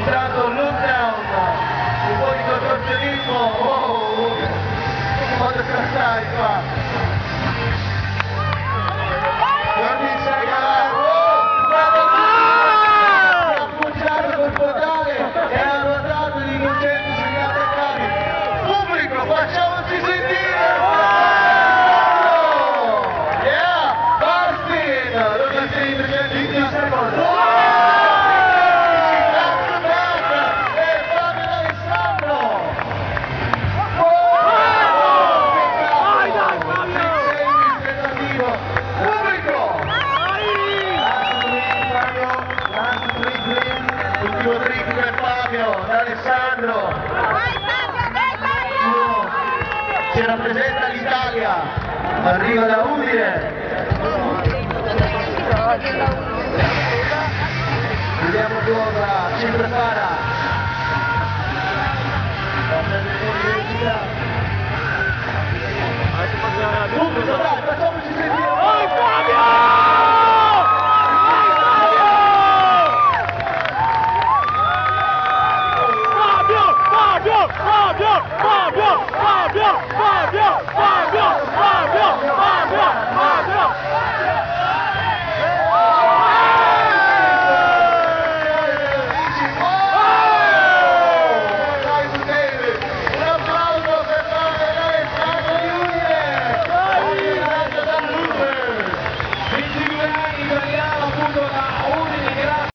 intanto lockdown, un po' di contorsionismo, quando scassai qua. Guardi il segnalato, ha appoggiato col podale e ha ruotato di concerti sugli attaccati. Pubblico, facciamoci sentire! Yeah! Bastin! Rotazioni 310 secondi. Ultimo trick per Fabio, da Alessandro. Si rappresenta l'Italia, arriva da Udine. Vediamo cosa ci prepara. Subito dai, facciamoci sentire. Vai Fabio! Fabio!